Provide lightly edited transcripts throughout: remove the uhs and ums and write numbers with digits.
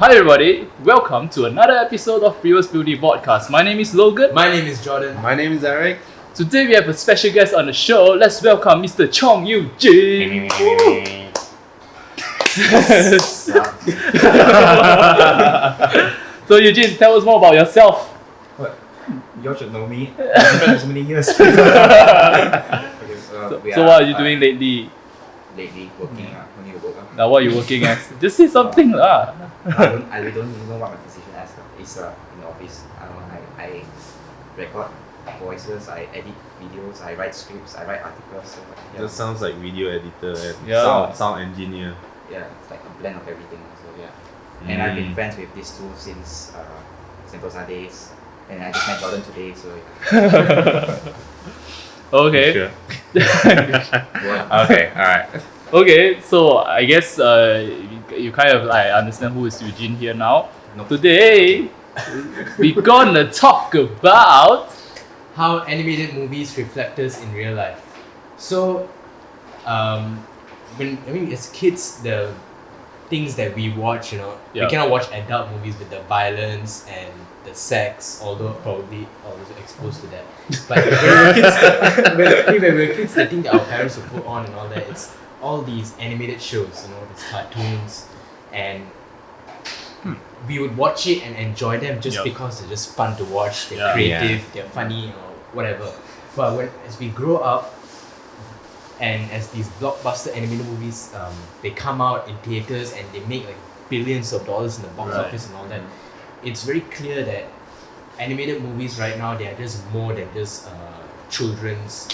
Hi everybody, welcome to another episode of Puberty Vodcast. My name is Logan. My name is Jordan. My name is Eric. Today we have a special guest on the show. Let's welcome Mr. Chong Eugene. So Eugene, tell us more about yourself. What? You should know me. I've been for so many years. So what are you doing lately? Lately, working. Only work. Now what are you working as? Just say something lah. I really don't even know what my position is in the office. I record voices, I edit videos, I write scripts, I write articles. So, yeah. That sounds like video editor and Yeah. sound engineer. Yeah, it's like a blend of everything. So yeah. And I've been friends with these two since Sentosa days. And I just met Jordan today, so yeah. Okay. Sure. What? Okay, alright. Okay, so I guess you kind of understand who is Eugene here now. Nope. Today, we're gonna talk about how animated movies reflect us in real life. So, as kids, the things that we watch, Yeah. we cannot watch adult movies with the violence and the sex, although probably all of us are exposed to that. But when we were kids, the thing that our parents would put on and all that, it's all these animated shows, these cartoons, and we would watch it and enjoy them just Yup. because they're just fun to watch, they're Yeah. creative, they're funny or whatever. But as we grow up and as these blockbuster animated movies they come out in theaters and they make like billions of dollars in the box Right. office and all that, it's very clear that animated movies right now, they are just more than just children's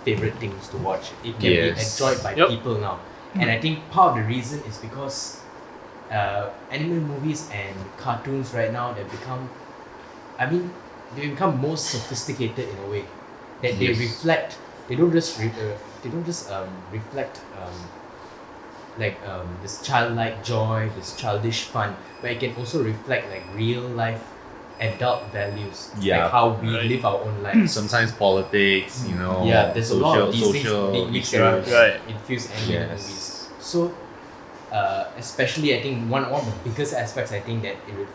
favorite things to watch. It can be Yes. enjoyed by Yup. people now. And I think part of the reason is because animated movies and cartoons right now, they become more sophisticated in a way that they Yes. reflect. They don't just reflect this childlike joy, this childish fun, but it can also reflect like real life adult values, Yeah. like how we Right. live our own lives. Sometimes politics, Yeah, there's a lot of these things being mixed around issues. Right. infused animated Yes. movies. So, especially I think one of the biggest aspects I think that it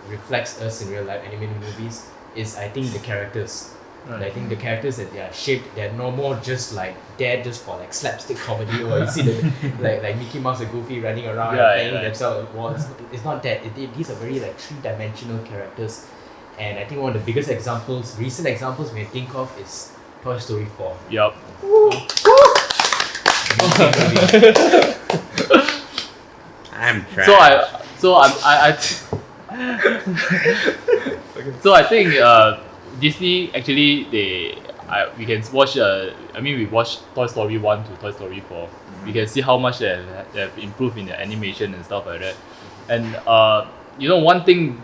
reflects us in real life animated movies is I think the characters. Right. I think the characters that they are shaped, they're no more just like there just for like slapstick comedy, or you see the like Mickey Mouse and Goofy running around and Right, playing right. themselves at walls. It's not that. These are very like three-dimensional characters, and I think one of the biggest recent examples we can think of is Toy Story 4. Yup. I'm trash. So I think Disney actually we can watch we watched Toy Story 1 to Toy Story 4. We can see how much they have improved in their animation and stuff like that. And one thing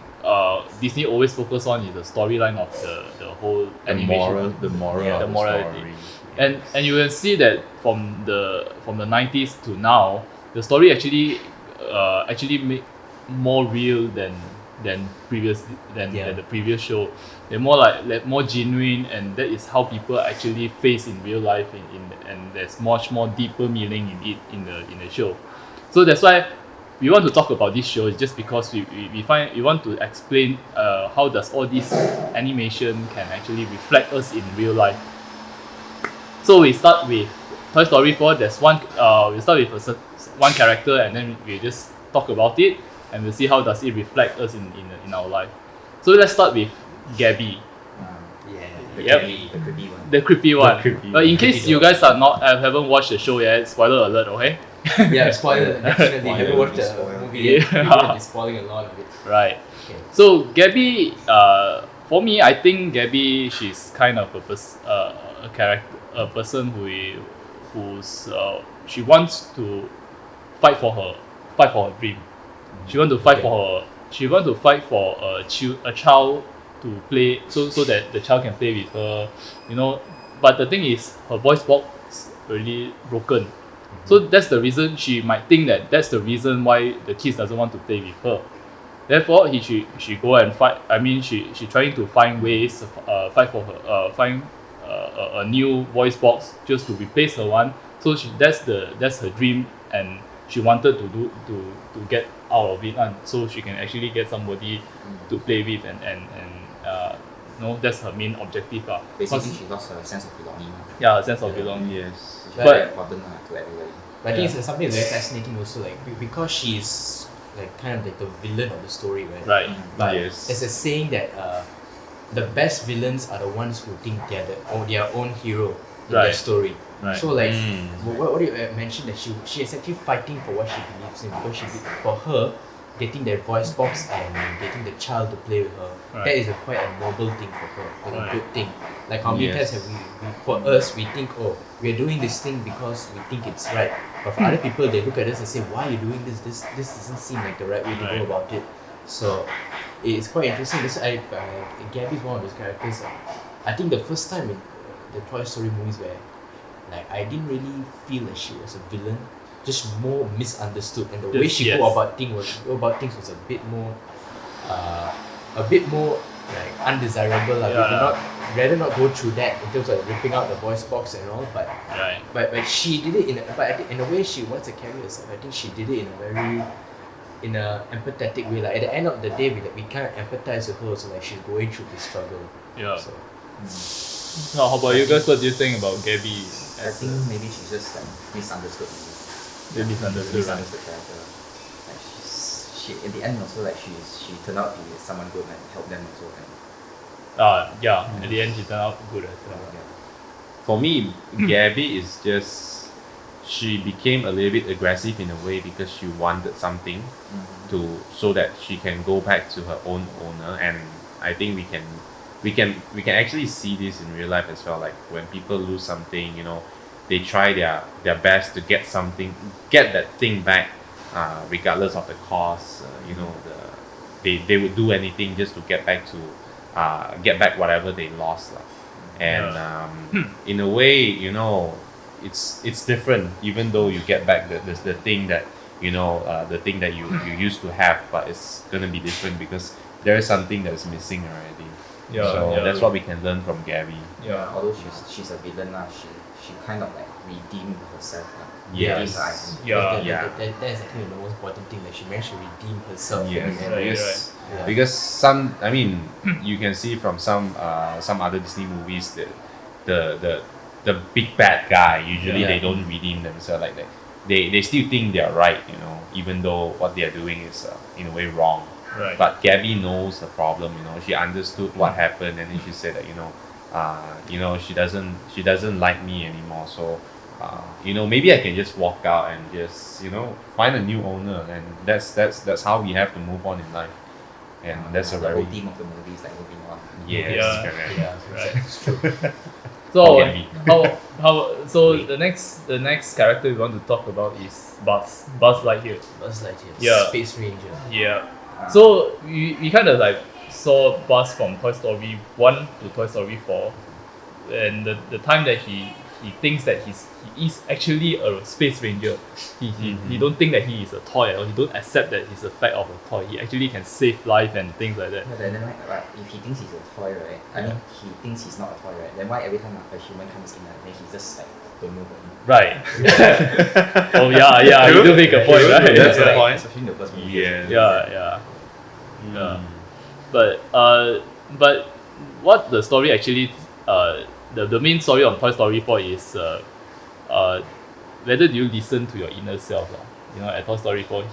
Disney always focus on is the storyline of the whole animation. the moral Yeah, of the the morality. story. And you can see that from the 90s to now, the story actually make more real than the previous show. They're more like more genuine, and that is how people actually face in real life. And there's much more deeper meaning in it in the show. So that's why we want to talk about this show. Is just because we want to explain how does all this animation can actually reflect us in real life. So we start with Toy Story 4. There's one. We start with one character, and then we just talk about it, and we'll see how does it reflect us in our life. So let's start with Gabby, Yep. The creepy one. the creepy one. creepy But in one. case you guys haven't watched the show yet, spoiler alert, okay? Yeah, spoiler. Definitely, Spoiler, haven't watched the spoiler. movie yet. Yeah. People will be spoiling a lot of it. Right. Okay. So Gabby, for me, I think Gabby, she's kind of a person she wants to fight for her dream. She want to fight for a child to play, so that the child can play with her, But the thing is, her voice box really broken. So that's the reason she might think that's the reason why the kids doesn't want to play with her. Therefore, she go and fight. She trying to find ways, fight for her, find a new voice box just to replace her one. So that's her dream, and she wanted to get out of it, so she can actually get somebody to play with and that's her main objective. Basically, she lost her sense of belonging. Yeah, a sense of belonging. Yes. Which is But- very important to everybody. But I think it's something very fascinating also, like because she's like kind of like the villain of the story, right? Right. But Yes. there's a saying that the best villains are the ones who think they're their own hero in their Right. story. Right. So like, Mm. what do you mention that she is actually fighting for what she believes in, because for her, getting that voice box and getting the child to play with her, Right. that is quite a noble thing for her, like Right. a good thing. Like how many Yes. times have we for us, we think, oh, we're doing this thing because we think it's right. But for other people, they look at us and say, why are you doing this? This doesn't seem like the right way to Right. go about it. So it's quite interesting. Gabby's one of those characters. I think the first time in the Toy Story movies where like I didn't really feel like she was a villain, just more misunderstood, and the way she Yes. go about things was a bit more like undesirable. Like, Yeah. rather not go through that in terms of ripping out the voice box and all, but Right. but she did it I think in a way she wants to carry herself. I think she did it in a empathetic way. Like at the end of the day, we kind of empathize with her, so like she's going through this struggle. Yeah. So Now, how about you guys? What do you think about Gabby? I think maybe she's just like misunderstood. Misunderstood, right? Misunderstood character. Like she in the end also like she turned out to be someone good and help them also. Yeah. At the end, she turned out good as well. For me, Gabby is just, she became a little bit aggressive in a way because she wanted something so that she can go back to her own owner, and I think we can actually see this in real life as well. Like when people lose something, they try their best to get that thing back, regardless of the cost. They would do anything just to get back whatever they lost. And in a way, it's different, even though you get back the thing that the thing that you used to have, but it's gonna be different because there is something that is missing already. That's what we can learn from Gabby. Yeah. Although she's a villain she kind of like redeemed herself. Yes. Yeah. That is actually the most important thing. Like she managed to redeem herself. Yes, in the end. because Yeah. because you can see from some other Disney movies that the big bad guy usually Yeah. they don't redeem themselves like that. They still think they are right, even though what they are doing is in a way wrong. Right. But Gabby knows the problem. She understood what happened, and then she said that she doesn't like me anymore. So maybe I can just walk out and just find a new owner, and that's how we have to move on in life. And that's a the very whole theme of the movie is like moving on. yes, Yeah. correct. Yeah, Right. it's true. So Gabby. so the next character we want to talk about is Buzz Lightyear. Buzz Lightyear, Yeah. Space Ranger. Yeah. So we kind of like saw Buzz from Toy Story 1 to Toy Story 4, and the time that he thinks that he is actually a space ranger. He don't think that he is a toy at all. He don't accept that he's a fact of a toy. He actually can save life and things like that. Yeah, then right, if he thinks he's a toy, right? I mean, he thinks he's not a toy, right? Then why every time a human comes in, then he just like don't move on? Right. Oh yeah, you do make a point, right? That's a Like, point. especially in the first movie. Yeah. Yeah. Mm. But what the story actually the main story of Toy Story 4 is whether do you listen to your inner self. At Toy Story 4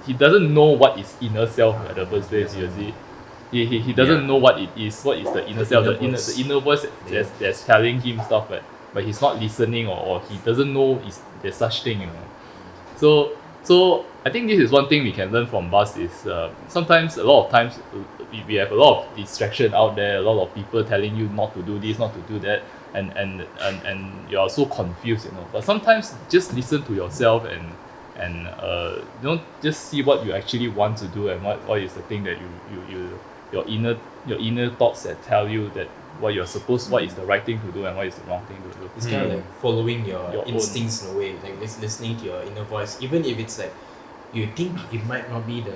he doesn't know what is inner self at the first place, you see. He doesn't know what it is, what is the inner self, the inner voice that's telling him stuff, but he's not listening, or he doesn't know there's such thing. So I think this is one thing we can learn from Buzz is sometimes a lot of times we have a lot of distraction out there, a lot of people telling you not to do this, not to do that, and you are so confused, But sometimes just listen to yourself and just see what you actually want to do, and what is the thing that your inner thoughts that tell you that what is the right thing to do and what is the wrong thing to do. It's kind of like following your Your instincts in a way, like listening to your inner voice, even if it's like you think it might not be the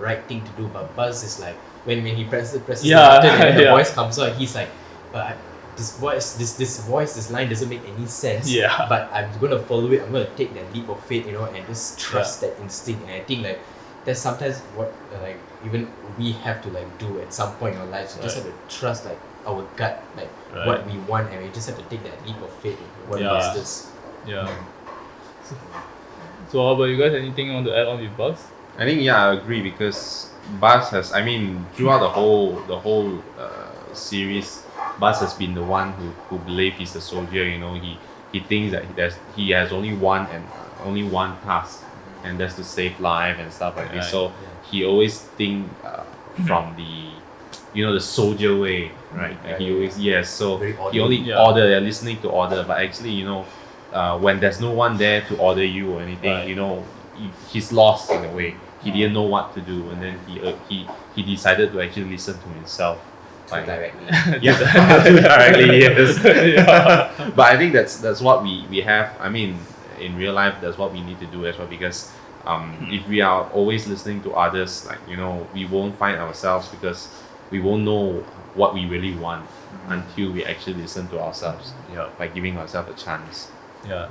right thing to do, but Buzz is like when he presses the Yeah, button and then the yeah. voice comes out, he's like, but this line doesn't make any sense. Yeah. But I'm gonna follow it. I'm gonna take that leap of faith, and just trust that instinct. And I think like that's sometimes what like even we have to like do at some point in our lives. We just have to trust like our gut, like what we want, and we just have to take that leap of faith. What is this? Yeah. So how about you guys? Anything you want to add on with Buzz? I think I agree because Buzz has. I mean, throughout the whole series, Buzz has been the one who believes he's a soldier. He thinks that he has only one task, and that's to save life and stuff like this. So he always think from the soldier way, right? He always So he only order, listening to order, but actually when there's no one there to order you or anything, he's lost in a way. He didn't know what to do, and then he decided to actually listen to himself. Directly. Directly, yes. But I think that's what we have. I mean, in real life, that's what we need to do as well, because if we are always listening to others, like we won't find ourselves, because we won't know what we really want until we actually listen to ourselves. By giving ourselves a chance. Yeah.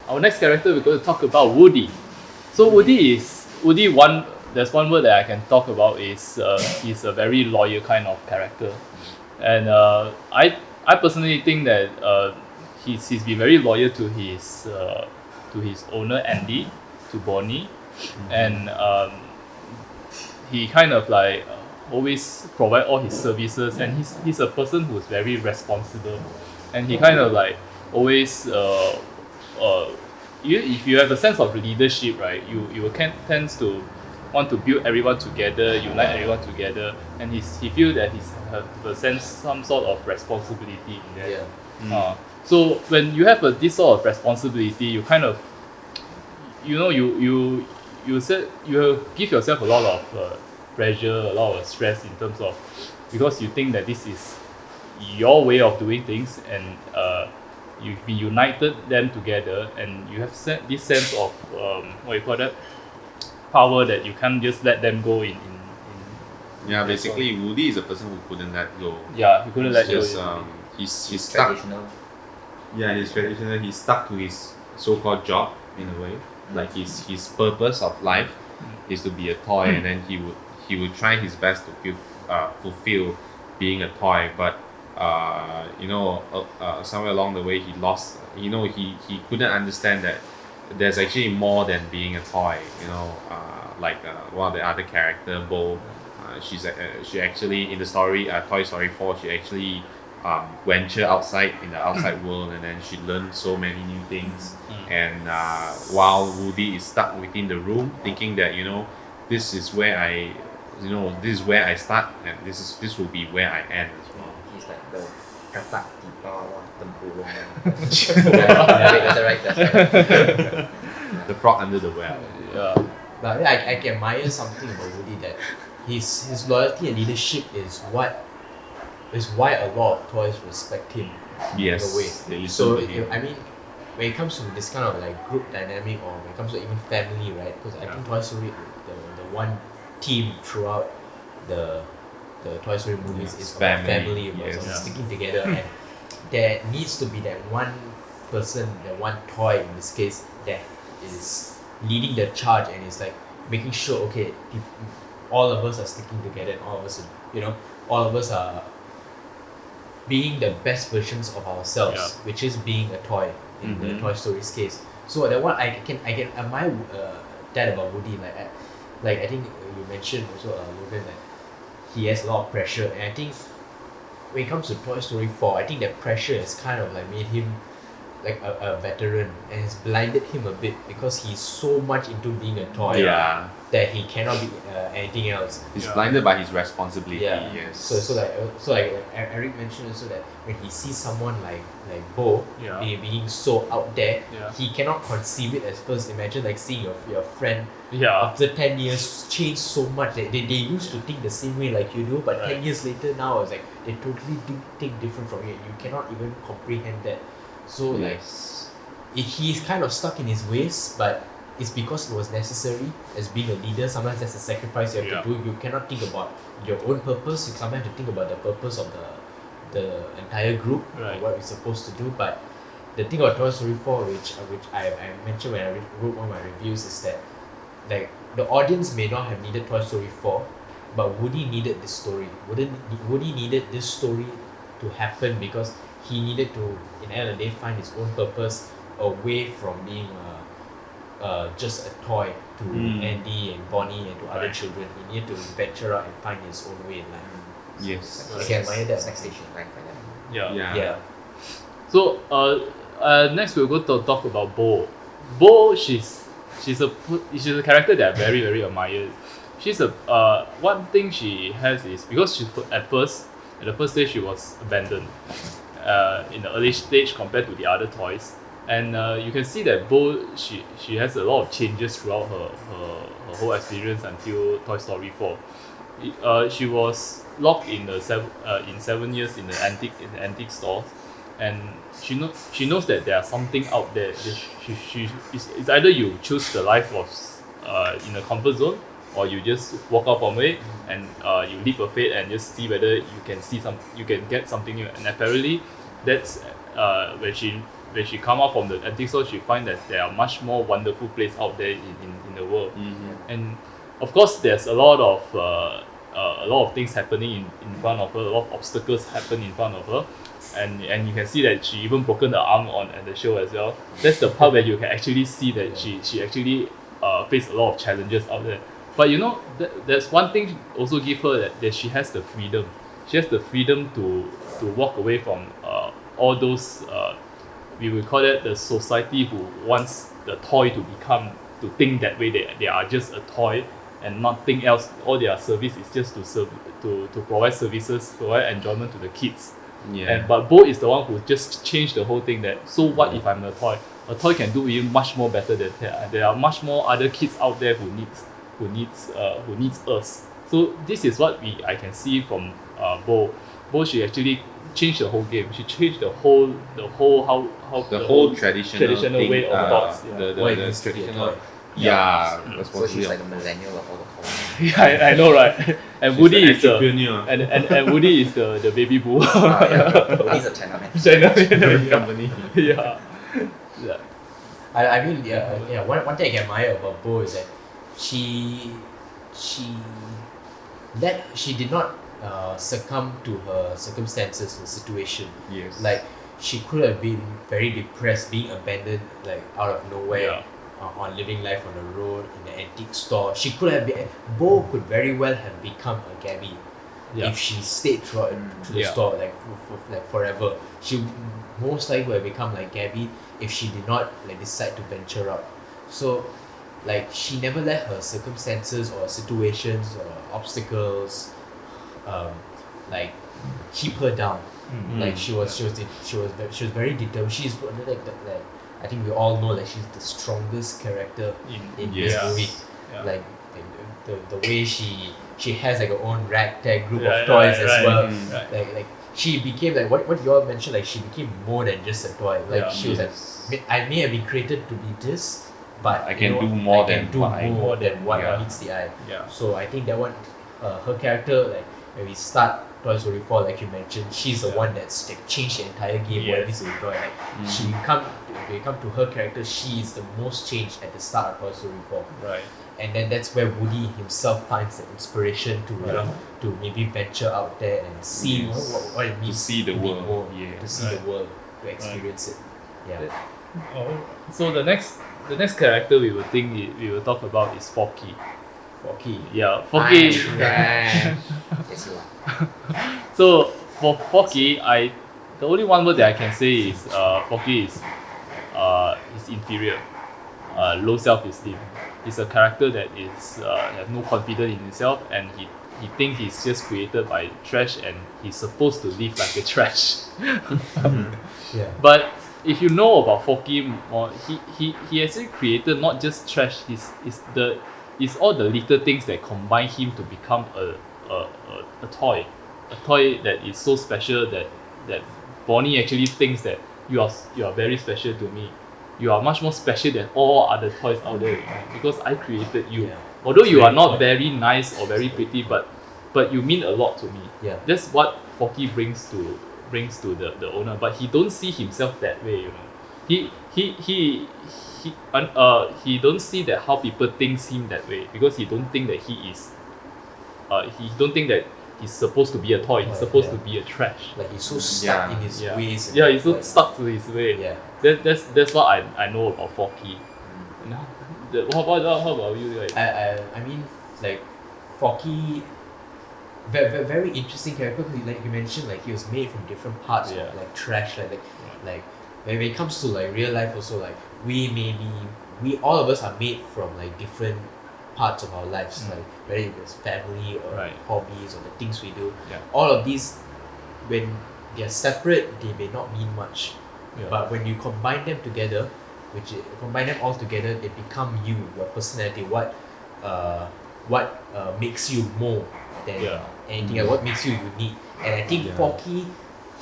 Our next character we're going to talk about Woody. So Woody, there's one word that I can talk about is he's a very loyal kind of character, and I personally think that he's been very loyal to his owner Andy, to Bonnie, and he kind of like always provide all his services, and he's a person who's very responsible, and he kind of like always if you have a sense of leadership, right, you tends to want to build everyone together, unite everyone together, and he feel that he's have a sense, some sort of responsibility in that. So when you have this sort of responsibility, you kind of you give yourself a lot of pressure, a lot of stress in terms of, because you think that this is your way of doing things, and you've been united them together, and you have this sense of what you call that, power, that you can't just let them go in basically Woody is a person who couldn't let go. He couldn't let go. He's stuck. Traditional. He's traditional. He's stuck to his so-called job in a way. Like his purpose of life is to be a toy, and then he would try his best to fulfill being a toy, but somewhere along the way he lost. He couldn't understand that there's actually more than being a toy. Like one of the other character, Bo. She actually, in the story, Toy Story 4, she actually venture outside in the outside world, and then she learned so many new things. And while Woody is stuck within the room, thinking that this is where I start, and this will be where I end as well. He's like the katak tipa tempurung. That's right. The frog under the well. But I can admire something about Woody, that his loyalty and leadership is why a lot of toys respect him. Yes. In a way. They listen So to him. I mean, when it comes to this kind of like group dynamic, or when it comes to even family, right? Because I think Toy Story, the one theme throughout the Toy Story movies is about family, about sticking together, and there needs to be that one person, that one toy in this case, that is leading the charge and is like making sure, okay, all of us are sticking together, and all of us are being the best versions of ourselves, which is being a toy in the Toy Story's case. So that one I can admire that about Woody. Like I think you mentioned also, Logan, that he has a lot of pressure, and I think when it comes to Toy Story 4, I think that pressure has kind of like made him like a veteran, and it's blinded him a bit, because he's so much into being a toy that he cannot be anything else. He's blinded by his responsibility. Yes. So like Eric mentioned also, that when he sees someone like Bo being so out there, he cannot conceive it at first. Imagine like seeing your friend after 10 years change so much. They used to think the same way like you do, but 10 years later now it's like they totally think different from you. You cannot even comprehend that. So he's kind of stuck in his ways, but it's because it was necessary as being a leader. Sometimes that's a sacrifice you have to do. You cannot think about your own purpose. You sometimes have to think about the purpose of the entire group, or what we're supposed to do. But the thing about Toy Story 4, which I mentioned when I wrote one of my reviews, is that like the audience may not have needed Toy Story 4, but Woody needed this story. Woody needed this story to happen because he needed to, in the end of the day, find his own purpose away from being just a toy to Andy and Bonnie and to other children. He needed to venture out and find his own way in life. Yes. I can admire that. Next station, right? Yeah. So next we'll go to talk about Bo. Bo, she's a character that I very very admire. She's one thing she has is because at the first stage she was abandoned in the early stage compared to the other toys, and you can see that Bo she has a lot of changes throughout her whole experience until Toy Story 4. She was locked in 7 years in the antique stores, and she knows that there are something out there. It's either you choose the life of in a comfort zone, or you just walk out from it and you leap of faith and just see whether you can get something new. And apparently that's when she come out from the antique store, she find that there are much more wonderful places out there in the world. And of course there's a lot of things happening in front of her, a lot of obstacles happen in front of her, and you can see that she even broken her arm at the show as well. That's the part where you can actually see that she actually faced a lot of challenges out there. But there's one thing also give her that she has the freedom. She has the freedom to walk away from all those we will call it the society who wants the toy to think that way. They are just a toy and nothing else. All their service is just to provide services, provide enjoyment to the kids. But Bo is the one who just changed the whole thing. That so what if I'm a toy? A toy can do even much more better than that. There are much more other kids out there who needs us. So this is what I can see from Bo. Bo, she actually changed the whole game. She changed the whole traditional way of thoughts. The traditional. So she's like a millennial of all the toys. Yeah, I know, right? And She's Woody the is the entrepreneur. and Woody is the baby boo. He's a Chinaman. Chinaman company. Yeah. I mean, one thing I can admire about Bo is that she did not succumb to her circumstances or situation. Yes. Like she could have been very depressed, being abandoned like out of nowhere, on living life on the road in the antique store. She could have been. Bo could very well have become a Gabby if she stayed throughout to the store like forever. She most likely would have become like Gabby if she did not decide to venture out. So like she never let her circumstances or situations or obstacles like keep her down. Like she was very determined. She's like I think we all know that she's the strongest character in this movie. Like the way she has like her own ragtag group of toys as well. Like she became like what you all mentioned, like she became more than just a toy. Like she was like, I may have been created to be this, but I can do more than what meets the eye. So I think that one, her character, like when we start Toy Story 4, like you mentioned, she's the one that's like changed the entire game. What it is to enjoy. Like when you come to her character, she is the most changed at the start of Toy Story 4. Right. And then that's where Woody himself finds the inspiration to maybe venture out there and see what it means to see the world. to see the world, to experience it. So the next character we will talk about is Forky. Yeah, Forky. So for Forky, the only one word that I can say is Forky is inferior, low self-esteem. He's a character that is has no confidence in himself, and he thinks he's just created by trash and he's supposed to live like a trash. But if you know about Forky more, he actually created not just trash. It's all the little things that combine him to become a toy that is so special that Bonnie actually thinks that you are very special to me. you are much more special than all other toys out there, because I created you. Yeah. Although you are Very not point. very nice or very pretty, but you mean a lot to me. Yeah. That's what Forky brings to the owner, but he don't see himself that way, he don't see that how people thinks him that way, because he don't think that he don't think that he's supposed to be a toy. He's supposed to be a trash. Like he's so stuck Yeah. in his Yeah, ways. and yeah, he's so like- stuck to his way. Yeah. That's what I know about Forky. How about you guys? I mean, like, Forky, very interesting character, because like you mentioned, like he was made from different parts Yeah. of like trash, like when it comes to like real life also, like we all of us are made from like different parts of our lives, like whether it was family or Right. hobbies or the things we do. Yeah. All of these, when they're separate, they may not mean much, Yeah. but when you combine them together, combine them all together, they become you, your personality. What makes you more than Yeah. anything else? What makes you unique? And I think Yeah. Forky,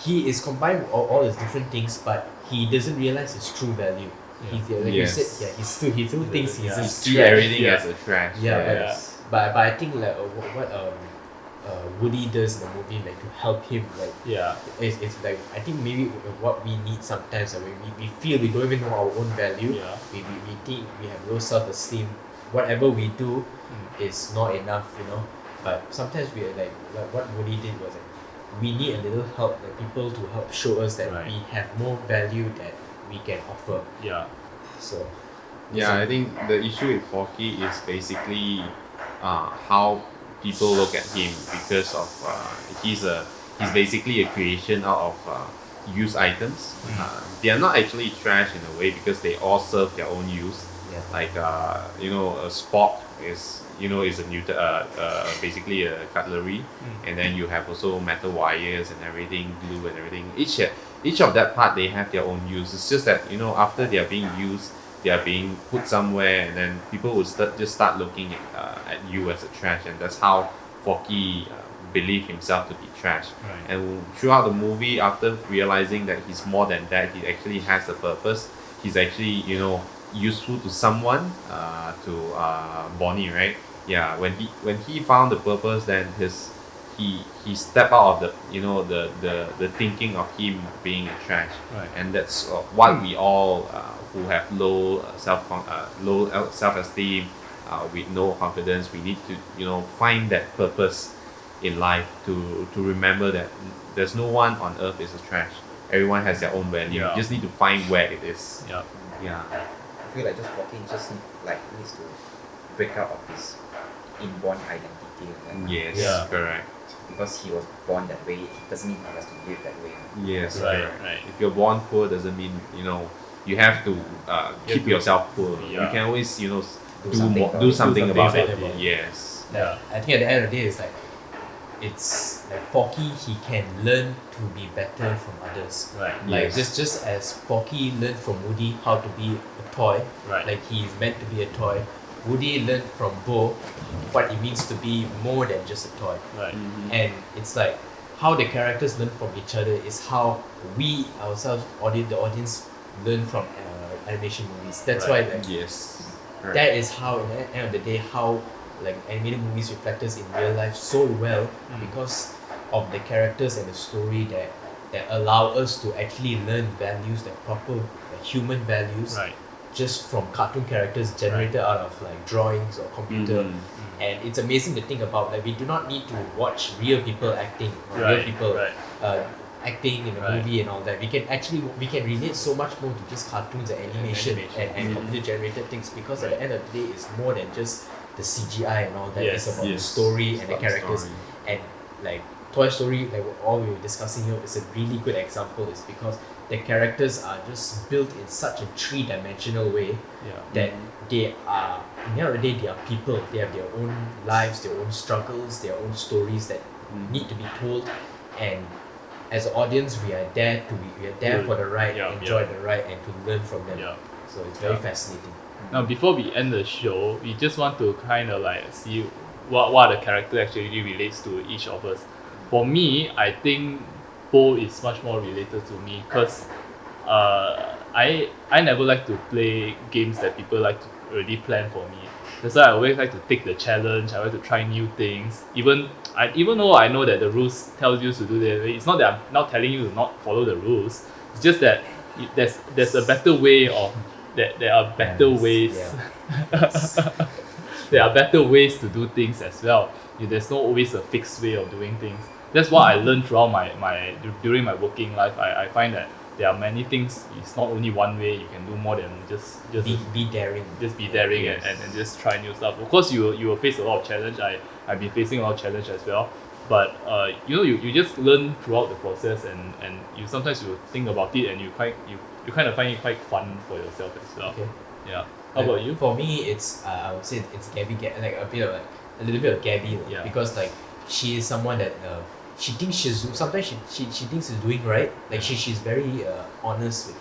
he is combined with all his different things, but he doesn't realize his true value. Yeah. He's like Yes. you said, he still thinks he's Yeah. You just see trash. everything Yeah. as a trash. Yeah, Yes. but I think like what Woody does in the movie, like to help him, like Yeah. it's like, I think maybe what we need sometimes, when we feel we don't even know our own value, Yeah. we think we have low self-esteem, whatever we do is not enough, but sometimes we are like what Woody did was like, we need a little help, like people to help show us that Right. we have more value that we can offer. Yeah. So Yeah, I think the issue with Forky is basically how people look at him, because of he's basically a creation out of used items. They are not actually trash in a way, because they all serve their own use. yeah, Like a Spock is is a basically a cutlery, and then you have also metal wires and everything, glue and everything. Each of that part, they have their own use. It's just that after they are being used, they are being put somewhere, and then people will start looking at you as a trash, and that's how Forky believed himself to be trash. Right. And throughout the movie, after realizing that he's more than that, he actually has a purpose. He's actually useful to someone, to Bonnie, right? Yeah, when he found the purpose, then he stepped out of the thinking of him being a trash. Right. And that's what we all who have low self-esteem, with no confidence, we need to find that purpose in life, to remember that there's no one on earth is a trash. Everyone has their own value. Yeah. You just need to find where it is. Yeah. Yeah. I feel like just Forky just needs to break out of his inborn identity, like, Yes. Yeah. Correct. because he was born that way, it doesn't mean he has to live that way. Yes. Right, correct. right. If you're born poor, doesn't mean you have to keep to- yourself poor. Yeah. You can always Do do something more, about do it. something about it. about it. Yes. Yeah. I think at the end of the day, it's like Forky, he can learn to be better from others. Right. Like Yes. just as Forky learned from Woody how to be a toy, Right. like he's meant to be a toy. Woody learned from Bo what it means to be more than just a toy. Right. And it's like how the characters learn from each other is how we ourselves, the audience, learn from animation movies. That's Right. why like Yes. Correct. that is how, at the end of the day, how like animated movies reflect us in real life so well, because of the characters and the story that allow us to actually learn values, like proper human values, Right. just from cartoon characters generated out of like drawings or computer. Mhm. And it's amazing to think about, like we do not need to watch real people acting or real Right. people Right. acting in a Right. movie and all that. We can relate so much more to just cartoons and animation, and computer generated things, because at the end of the day, it's more than just the CGI and all that. Yes, It's about the yes. story It's and the about the characters. story. And like Toy Story, like all we were discussing here, is a really good example. Is because the characters are just built in such a three-dimensional way Yeah. that they are, in the end of the day, they are people. They have their own lives, their own struggles, their own stories that need to be told. And as an audience, we are there for the ride, Yeah, enjoy yeah. the ride, and to learn from them. Yeah. So it's very Yeah. fascinating. Now, before we end the show, we just want to kind of like see what the character actually relates to each of us. For me, I think Bo is much more related to me, because I never like to play games that people like to already plan for me. That's why I always like to take the challenge. I like to try new things. Even though I know that the rules tells you to do that, it's not that I'm not telling you to not follow the rules. It's just that there's a better way of that there are better ways. Yeah. There are better ways to do things as well. There's not always a fixed way of doing things. That's what I learned throughout during my working life. I find that there are many things. It's not only one way. You can do more than just Be daring. just be daring Yes. and just try new stuff. Of course, you will face a lot of challenge. I've been facing a lot of challenge as well. But you just learn throughout the process, and you sometimes you think about it, and you kind of find it quite fun for yourself as well. Okay. Yeah. How about you? For me, it's I would say it's Gabby, like a little bit of Gabby, Yeah. because like she is someone that she thinks sometimes she thinks she's doing right. Like she's very honest with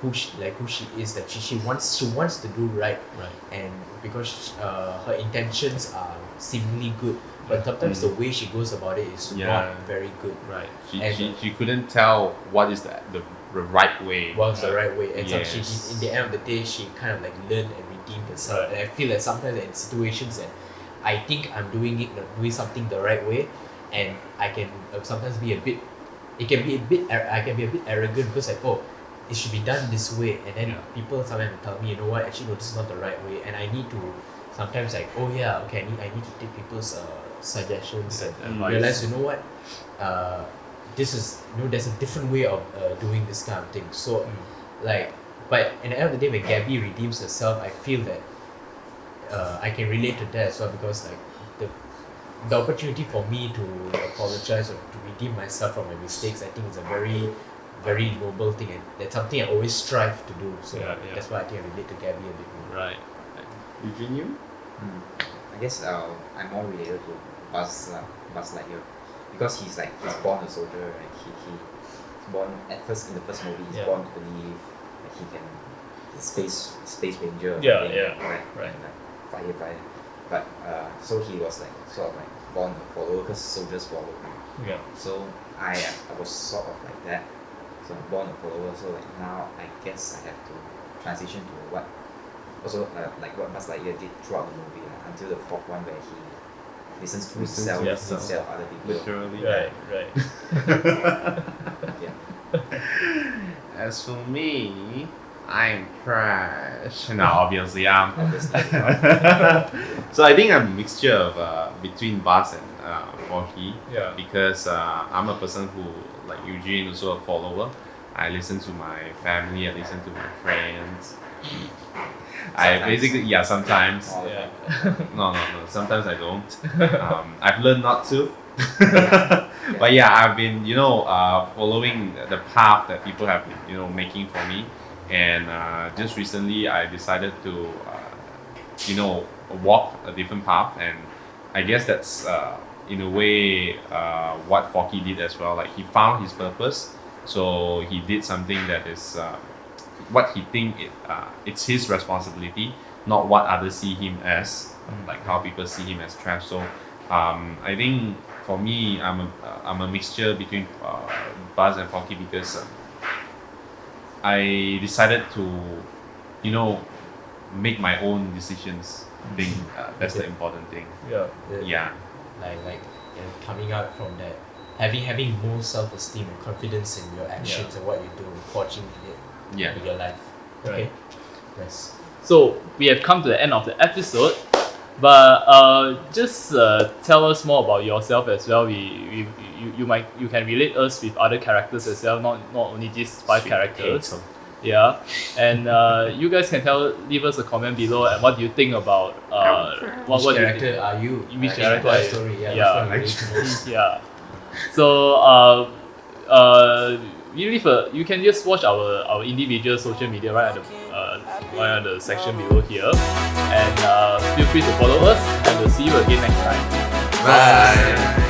who she is. That she wants to do right, Right. and because her intentions are seemingly good, but sometimes the way she goes about it is Yeah. not very good. Right. She couldn't tell what is the right way. What's the right way, and so Yes. she in the end of the day she kind of like learned and redeemed herself. Right. And I feel that sometimes in situations that I think I'm doing something the right way, and I can sometimes be a bit I can be a bit arrogant, because like, oh, it should be done this way, and then Yeah. people sometimes will tell me, you know what, actually no, this is not the right way, and I need to sometimes like, oh yeah, okay, I need to take people's suggestions and Advice. realize, you know what, this is, there's a different way of doing this kind of thing. So like, but at the end of the day, when Gabby redeems herself, I feel that I can relate to that as well, because like the opportunity for me to apologize or to redeem myself from my mistakes, I think is a very, very noble thing, and that's something I always strive to do. So Yeah. that's why I think I relate to Gabby a bit more. Right. Eugene, you? I guess I'm more related to Buzz Lightyear, because he's born a soldier, right? He's born in the first movie. He's Yeah. born to believe that he can space ranger. Yeah, thing, yeah, right. And, firefighter. But so he was sort of born a follower, because soldiers follow him. Yeah. So I was sort of like that. So I'm born a follower. So now I guess I have to transition to what what Buzz Lightyear did throughout the movie, until the fourth one, where he listens to himself himself. instead of other people. Literally. Right. Yeah. As for me, I'm trash. No, obviously I'm. Obviously. So I think I'm a mixture of between Buzz and Forky. Yeah. Because I'm a person who, like Eugene, also a follower. I listen to my family. I listen to my friends. I basically sometimes. All the Yeah. time. No. Sometimes I don't. I've learned not to. But yeah, I've been following the path that people have been making for me, and just recently I decided to walk a different path, and I guess that's in a way what Forky did as well. Like, he found his purpose, so he did something that is what he think it's his responsibility, not what others see him as, like how people see him as trash. So I think for me, I'm a mixture between Buzz and Forky, because I decided to make my own decisions. I think that's the important thing. Yeah. Yeah. Like coming out from that, having more self-esteem and confidence in your actions and what you do, forging it Yeah. in your life. Okay. Right. Yes. So we have come to the end of the episode, but just tell us more about yourself as well. You can relate us with other characters as well, not only these 5 Sweet characters. potato. Yeah, and you guys can leave us a comment below, and what do you think about Which what do you character think? are you? Which In character Toy are you? Story? Yeah. Yeah. Which one you relate to most? Yeah. So you can just watch our individual social media right at the section below here, and feel free to follow us, and we'll see you again next time. Bye.